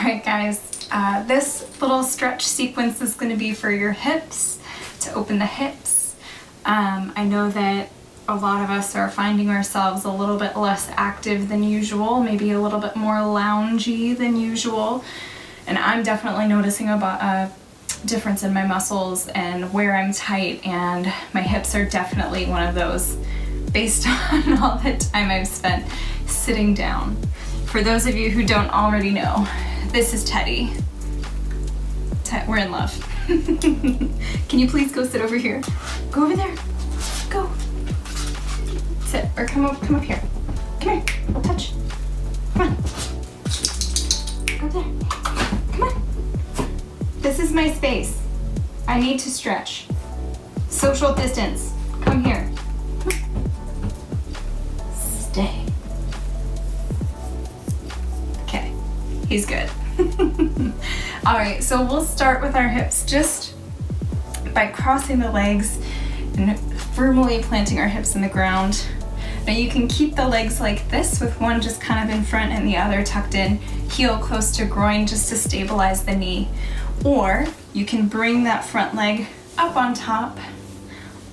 right, guys, this little stretch sequence is going to be for your hips, to open the hips. I know that a lot of us are finding ourselves a little bit less active than usual, maybe a little bit more loungy than usual, and I'm definitely noticing a difference in my muscles and where I'm tight, and my hips are definitely one of those based on all the time I've spent sitting down. For those of you who don't already know, this is Teddy. We're in love. Can you please go sit over here? Go over there. Go. Sit, or come up here. Come here, we'll touch. Come on. Go there. Come on. This is my space. I need to stretch. Social distance. Come here. Come on. Stay. Okay, he's good. All right, so we'll start with our hips just by crossing the legs and firmly planting our hips in the ground. Now you can keep the legs like this with one just kind of in front and the other tucked in, heel close to groin just to stabilize the knee. Or you can bring that front leg up on top,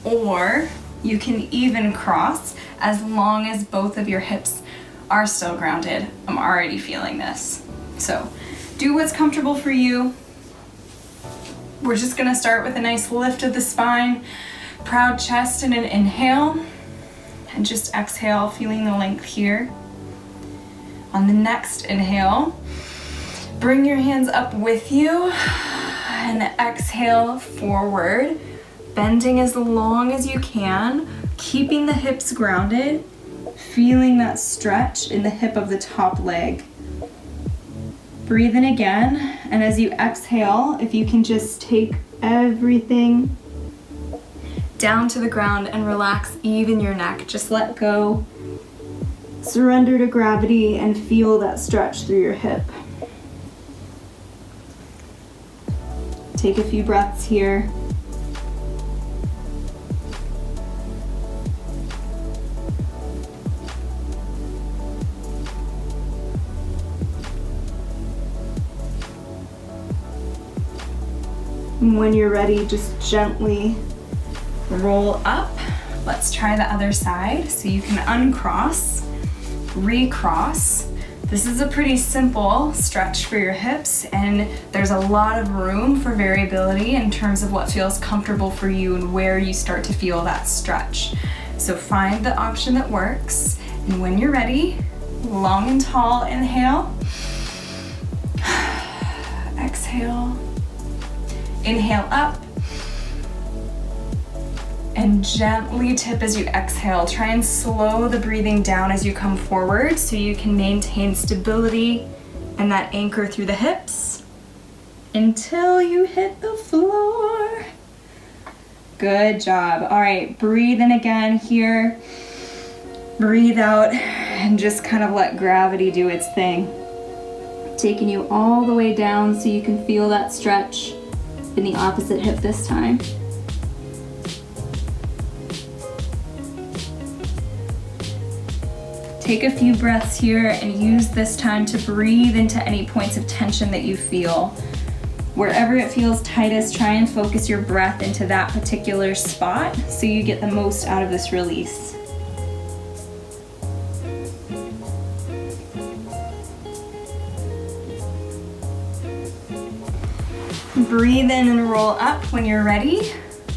or you can even cross as long as both of your hips are still grounded. I'm already feeling this. So do what's comfortable for you. We're just gonna start with a nice lift of the spine, proud chest and an inhale, and just exhale, feeling the length here. On the next inhale, bring your hands up with you and exhale forward, bending as long as you can, keeping the hips grounded, feeling that stretch in the hip of the top leg. Breathe in again, and as you exhale, if you can just take everything down to the ground and relax even your neck. Just let go, surrender to gravity, and feel that stretch through your hip. Take a few breaths here. And when you're ready, just gently roll up. Let's try the other side. So you can uncross, recross. This is a pretty simple stretch for your hips, and there's a lot of room for variability in terms of what feels comfortable for you and where you start to feel that stretch. So find the option that works, and when you're ready, long and tall inhale, exhale, inhale up, and gently tip as you exhale. Try and slow the breathing down as you come forward so you can maintain stability and that anchor through the hips until you hit the floor. Good job. All right, breathe in again here. Breathe out and just kind of let gravity do its thing. Taking you all the way down so you can feel that stretch in the opposite hip this time. Take a few breaths here and use this time to breathe into any points of tension that you feel. Wherever it feels tightest, try and focus your breath into that particular spot so you get the most out of this release. Breathe in and roll up when you're ready.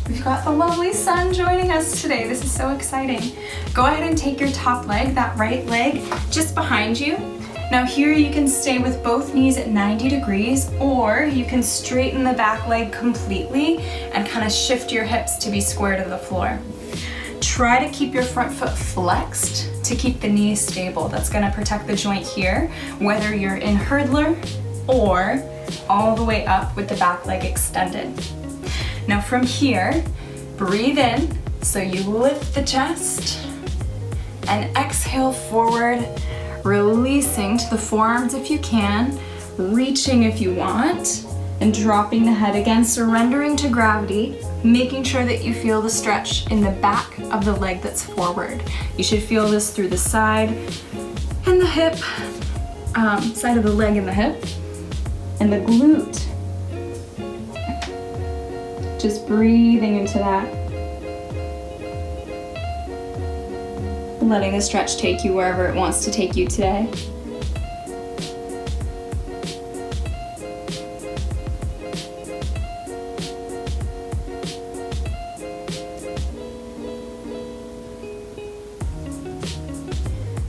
We've got the lovely sun joining us today. This is so exciting. Go ahead and take your top leg, that right leg, just behind you. Now here you can stay with both knees at 90 degrees, or you can straighten the back leg completely and kind of shift your hips to be square to the floor. Try to keep your front foot flexed to keep the knee stable. That's gonna protect the joint here, whether you're in hurdler or all the way up with the back leg extended. Now from here, breathe in, so you lift the chest, and exhale forward, releasing to the forearms if you can, reaching if you want, and dropping the head again, surrendering to gravity, making sure that you feel the stretch in the back of the leg that's forward. You should feel this through the side and the hip, side of the leg and the hip. and the glute. Just breathing into that. Letting the stretch take you wherever it wants to take you today.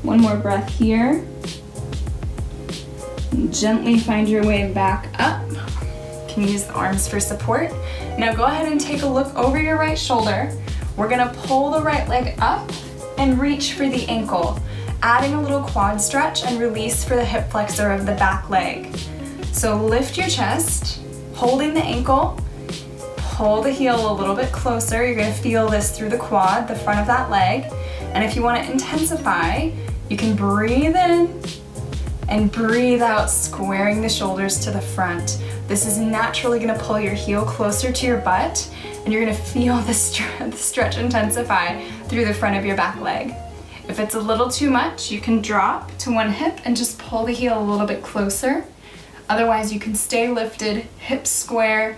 One more breath here. Gently find your way back up. You can use the arms for support. Now go ahead and take a look over your right shoulder. We're gonna pull the right leg up and reach for the ankle, adding a little quad stretch and release for the hip flexor of the back leg. So lift your chest, holding the ankle, pull the heel a little bit closer. You're gonna feel this through the quad, the front of that leg. And if you wanna intensify, you can breathe in and breathe out, squaring the shoulders to the front. This is naturally gonna pull your heel closer to your butt, and you're gonna feel the stretch intensify through the front of your back leg. If it's a little too much, you can drop to one hip and just pull the heel a little bit closer. Otherwise, you can stay lifted, hips square,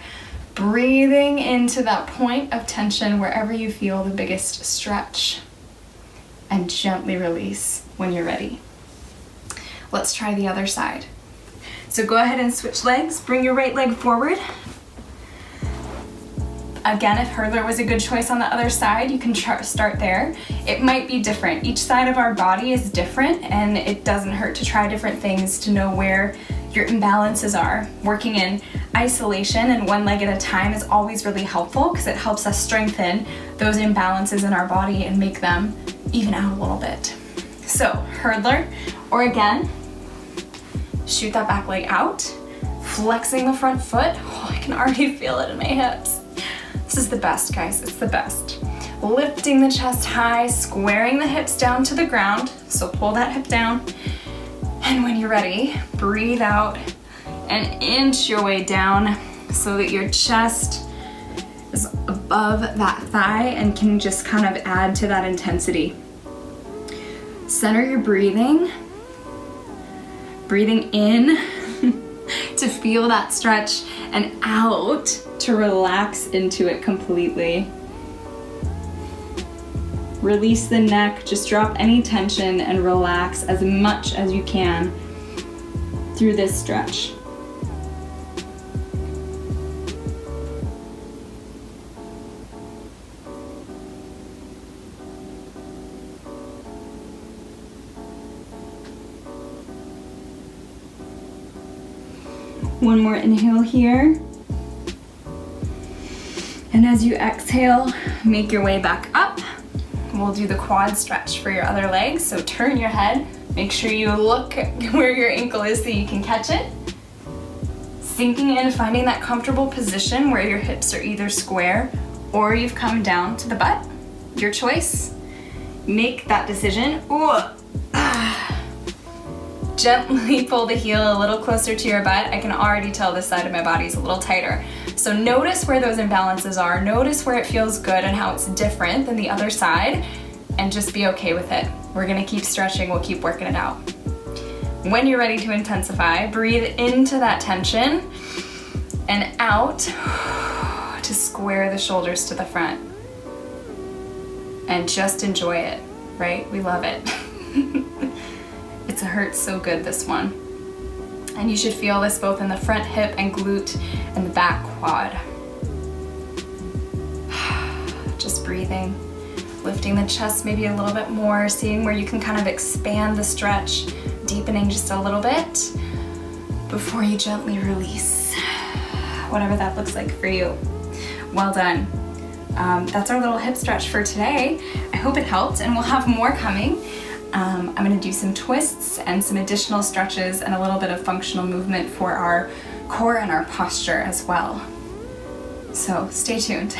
breathing into that point of tension wherever you feel the biggest stretch, and gently release when you're ready. Let's try the other side. So go ahead and switch legs. Bring your right leg forward. Again, if hurdler was a good choice on the other side, you can start there. It might be different. Each side of our body is different, and it doesn't hurt to try different things to know where your imbalances are. Working in isolation and one leg at a time is always really helpful because it helps us strengthen those imbalances in our body and make them even out a little bit. So, hurdler, or again, shoot that back leg out, flexing the front foot. Oh, I can already feel it in my hips. This is the best, guys, it's the best. Lifting the chest high, squaring the hips down to the ground, so pull that hip down. And when you're ready, breathe out and inch your way down so that your chest is above that thigh and can just kind of add to that intensity. Center your breathing. Breathing in to feel that stretch, and out to relax into it completely. Release the neck, just drop any tension and relax as much as you can through this stretch. One more inhale here. And as you exhale, make your way back up. We'll do the quad stretch for your other leg. So turn your head, make sure you look where your ankle is so you can catch it. Sinking in, finding that comfortable position where your hips are either square or you've come down to the butt. Your choice. Make that decision. Ooh. Gently pull the heel a little closer to your butt. I can already tell this side of my body is a little tighter. So notice where those imbalances are, notice where it feels good and how it's different than the other side, and just be okay with it. We're gonna keep stretching, we'll keep working it out. When you're ready to intensify, breathe into that tension and out to square the shoulders to the front. And just enjoy it, right? We love it. It hurts so good, this one. And you should feel this both in the front hip and glute and the back quad. Just breathing, lifting the chest maybe a little bit more, seeing where you can kind of expand the stretch, deepening just a little bit before you gently release, whatever that looks like for you. Well done. That's our little hip stretch for today. I hope it helped, and we'll have more coming. I'm going to do some twists and some additional stretches and a little bit of functional movement for our core and our posture as well. So stay tuned.